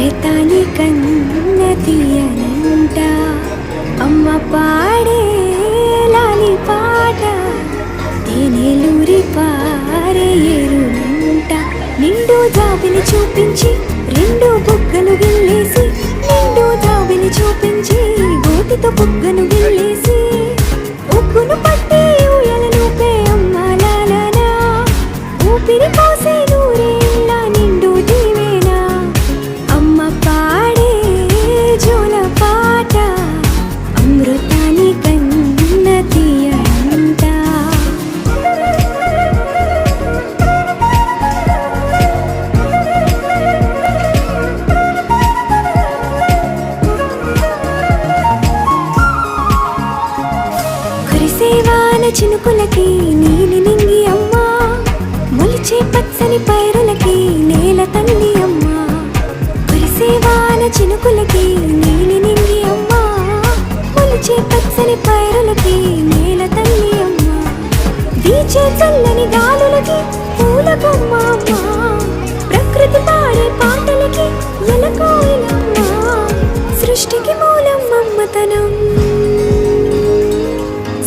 అమృతాని కన్న తీయనంట అమ్మ పాడే లాలి పాట తేనెలూరి పారే ఏరునంట నిండు జాబిని చూపించి రెండు బుగ్గలు గిల్లేసి నిండు జాబిని చూపించి గోటితో బుగ్గను గిల్లేసి ఉగ్గును పట్టి ఊయలను పే అమ్మ లాలనా ఊపిరి పోసే నూరేళ్ళ నిండు దీవేనా అమ్మ పాడే జోల పాట అమృతాని కన్న తీయంట కురిసేవాన చినుకులకి నీలి నింగి అమ్మా మొలిచే పచ్చని పైరులకి నేల తల్లి అమ్మా కురిసేవాన చినుకులకి నీలి నింగి అమ్మా మొలిచే పచ్చని పైరులకి నేల తల్లి అమ్మా వీచే చల్లని గాలులకి పూల బొమ్మ అమ్మా ప్రకృతి పాడే పాటలకి ఎలకోయిలమ్మా సృష్టికి మూలం మమ్మతనం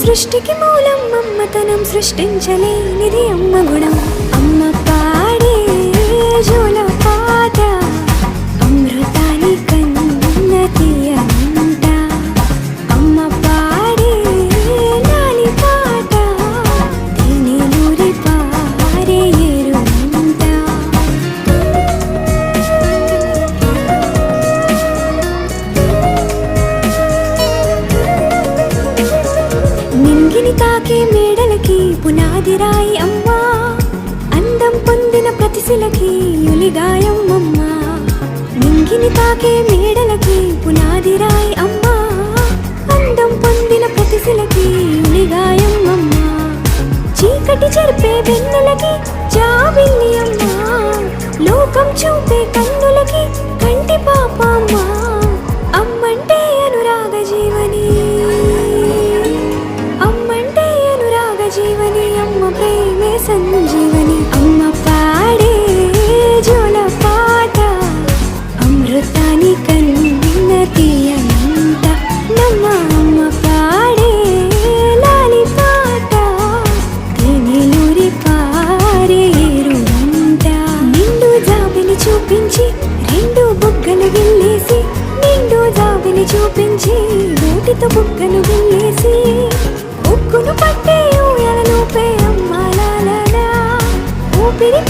సృష్టికి మూలం మమ్మతనం సృష్టించలేనిది అమ్మ గుణం అమ్మ పాడే జోల పాట అమృతాని కన్న తీయనంట అమ్మ పాడే లాలి పాట తేనెలూరి పారే ఏరునంట నింగిని తాకే మేడలకి పునాది రాయి అమ్మా అందం పొందిన ప్రతిశిలకి యులిగాయం అమ్మా నింగిని తాకే మేడలకి పునాది రాయి అమ్మా అందం పొందిన ప్రతిశిలకి యులిగాయం అమ్మా చీకటి చెరిపే వెన్నెలకి జాబిల్లి అమ్మా లోకం చూపే కన్నులకి కంటి పాప అమ్మా అమ్మంటే అనురాగ జీవని జీవని అమ్మ ప్రేమే సంజీవని అమ్మ పాడే జోల పాట అమృతాని కన్న తీయనంట నమ్మ అమ్మ పాడే లాలి పాట తేనెలూరి పారే ఏరునంట నిండు జాబిని చూపించి రెండు బుగ్గలు గిల్లేసి నిండు జాబిని చూపించి నోటితో బుగ్గను గిల్లేసి ఉగ్గును పట్టే ఊయలను పే అమ్మ లాలనా ఊపిరి